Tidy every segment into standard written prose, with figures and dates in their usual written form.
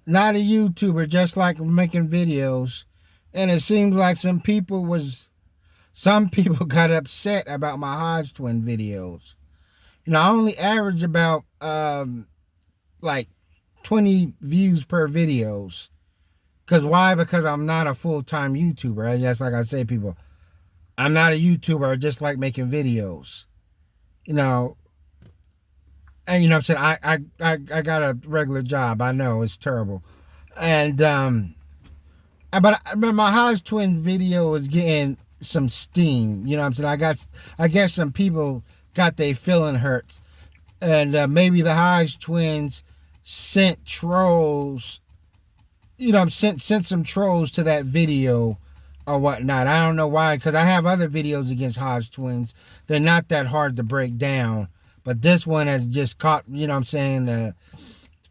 not a YouTuber, just like making videos. And it seems like some people got upset about my Hodge Twin videos. I only average about like 20 views per videos. Cause why? Because I'm not a full time YouTuber. And just like I say, people, I'm not a YouTuber. I just like making videos. You know, and I'm saying I got a regular job. I know it's terrible, and but my Hodge Twin video is getting some steam. You know what I'm saying? I guess some people got their feeling hurt, and maybe the Hodge Twins sent trolls. Sent some trolls to that video or whatnot. I don't know why, because I have other videos against Hodge Twins. They're not that hard to break down, but this one has just caught.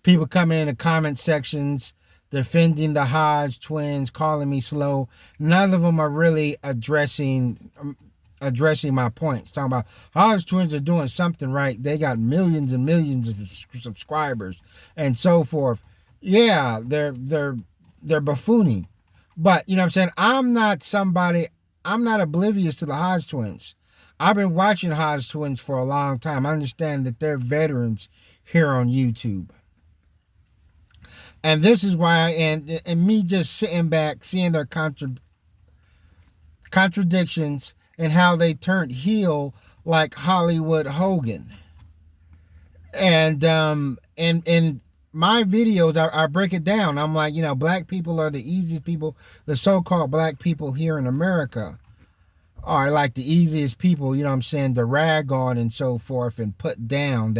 People coming in the comment sections defending the Hodge Twins, calling me slow. None of them are really addressing my points. Talking about Hodge Twins are doing something right. They got millions and millions of subscribers and so forth. Yeah, they're buffooning. But what I'm saying, I'm not oblivious to the Hodge Twins. I've been watching Hodge Twins for a long time. I understand that they're veterans here on YouTube. And this is why, and me just sitting back, seeing their contradictions and how they turned heel like Hollywood Hogan. And my videos, I break it down. I'm like, black people are the easiest people. The so-called black people here in America are like the easiest people, to rag on and so forth and put down.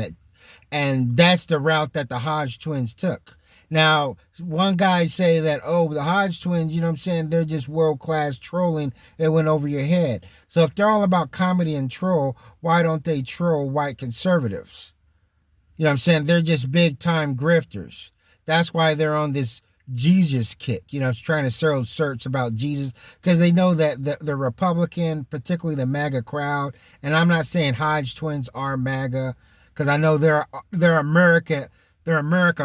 And that's the route that the Hodge Twins took. Now, one guy say that, the Hodge Twins, they're just world-class trolling. It went over your head. So if they're all about comedy and troll, why don't they troll white conservatives? They're just big-time grifters. That's why they're on this Jesus kick, trying to sell search about Jesus, because they know that the Republican, particularly the MAGA crowd, and I'm not saying Hodge Twins are MAGA, because I know they're America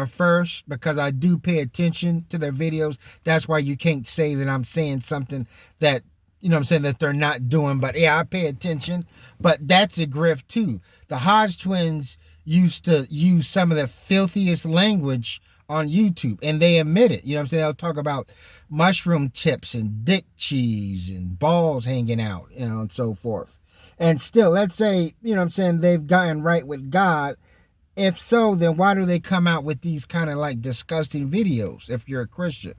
first, because I do pay attention to their videos. That's why you can't say that I'm saying something that, that they're not doing. But yeah, I pay attention. But that's a grift too. The Hodge Twins used to use some of the filthiest language on YouTube, and they admit it. They'll talk about mushroom chips and dick cheese and balls hanging out, and so forth. And still, let's say, they've gotten right with God. If so, then why do they come out with these kind of like disgusting videos if you're a Christian?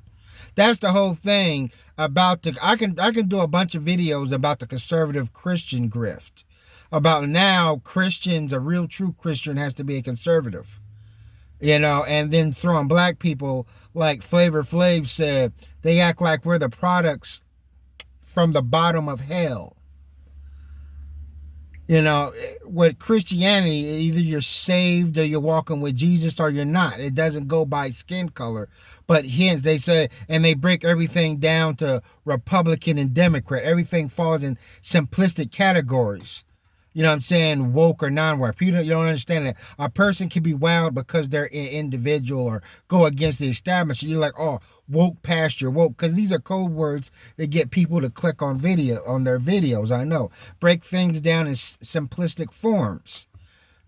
That's the whole thing about I can do a bunch of videos about the conservative Christian grift. About now Christians, a real true Christian has to be a conservative. And then throwing black people, like Flavor Flav said, they act like we're the products from the bottom of hell. With Christianity, either you're saved or you're walking with Jesus or you're not. It doesn't go by skin color. But hence, they say, and they break everything down to Republican and Democrat. Everything falls in simplistic categories. Woke or non-woke. You don't understand that a person can be wild because they're an individual or go against the establishment. You're like, woke past your woke, because these are code words that get people to click on their videos. I know. Break things down in simplistic forms.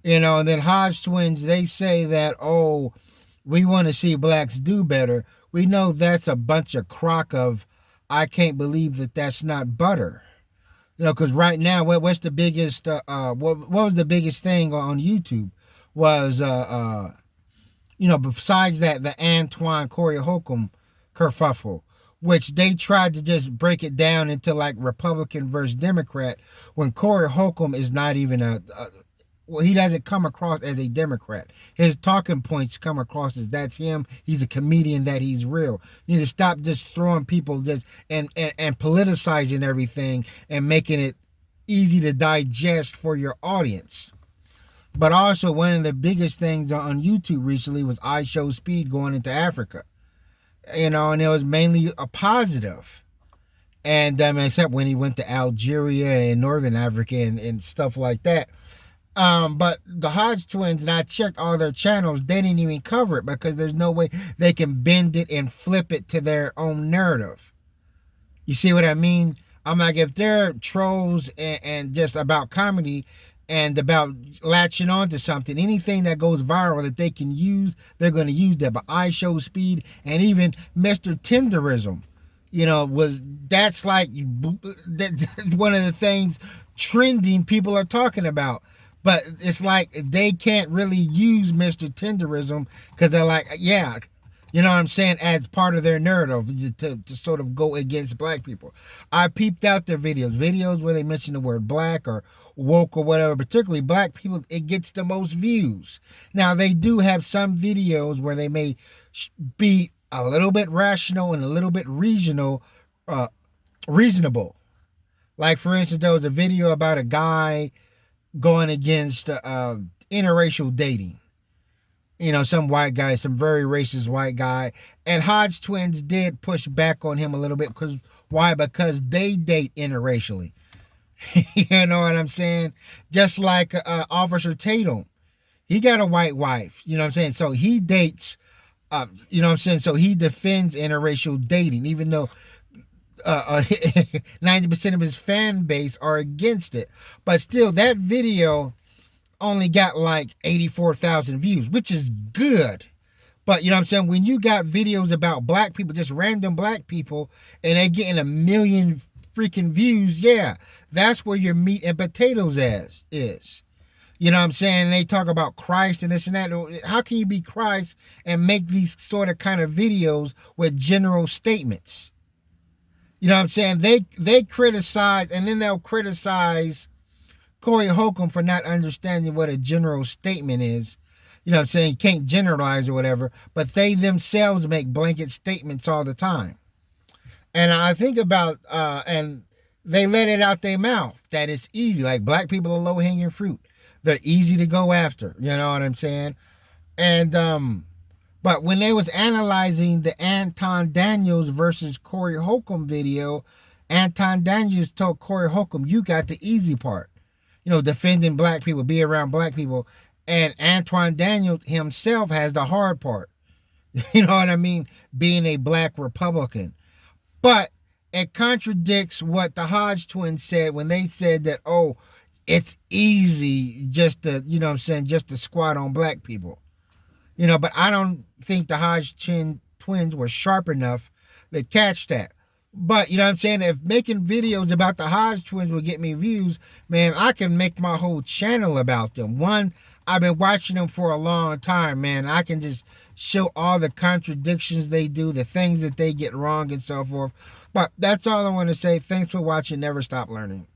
And then Hodge Twins, they say that, we want to see blacks do better. We know that's a bunch of crock of, I can't believe that's not butter. Because right now, what's the biggest? What was the biggest thing on YouTube? Was besides that, the Antoine Corey Holcomb kerfuffle, which they tried to just break it down into like Republican versus Democrat, when Corey Holcomb is not even he doesn't come across as a Democrat. His talking points come across as that's him. He's a comedian, that he's real. You need to stop just throwing people and politicizing everything and making it easy to digest for your audience. But also, one of the biggest things on YouTube recently was I Show Speed going into Africa. And it was mainly a positive. And except when he went to Algeria and Northern Africa and stuff like that. But the Hodge twins, and I checked all their channels, they didn't even cover it because there's no way they can bend it and flip it to their own narrative. You see what I mean? I'm like, if they're trolls and just about comedy and about latching on to something, anything that goes viral that they can use, they're going to use that. But I Show Speed and even Mr. Tenderism, that's like that's one of the things trending people are talking about. But it's like they can't really use Mr. Tenderism because they're like, yeah, you know what I'm saying, as part of their narrative to sort of go against black people. I peeped out their videos where they mention the word black or woke or whatever, particularly black people, it gets the most views. Now, they do have some videos where they may be a little bit rational and a little bit reasonable. Like, for instance, there was a video about a guy going against interracial dating. Some white guy, some very racist white guy. And Hodge twins did push back on him a little bit. Because why? Because they date interracially. You know what I'm saying? Just like Officer Tatum. He got a white wife. You know what I'm saying? So he dates, you know what I'm saying? So he defends interracial dating, even though 90% of his fan base are against it. But still, that video only got like 84,000 views, which is good. But you know what I'm saying? When you got videos about black people, just random black people, and they're getting 1 million freaking views, yeah, that's where your meat and potatoes is. You know what I'm saying? They talk about Christ and this and that. How can you be Christ and make these sort of kind of videos with general statements? You know what I'm saying? They criticize, and then they'll criticize Corey Holcomb for not understanding what a general statement is. You know what I'm saying? You can't generalize or whatever, but they themselves make blanket statements all the time. And I think about, and they let it out their mouth that it's easy. Like, black people are low hanging fruit. They're easy to go after. You know what I'm saying? And, but when they was analyzing the Anton Daniels versus Corey Holcomb video, Anton Daniels told Corey Holcomb, you got the easy part. Defending black people, be around black people. And Antoine Daniels himself has the hard part. You know what I mean? Being a black Republican. But it contradicts what the Hodge twins said when they said that, oh, it's easy just to, just to squat on black people. But I don't think the Hodge twins were sharp enough to catch that. But, you know what I'm saying? If making videos about the Hodge twins will get me views, man, I can make my whole channel about them. One, I've been watching them for a long time, man. I can just show all the contradictions they do, the things that they get wrong and so forth. But that's all I want to say. Thanks for watching. Never stop learning.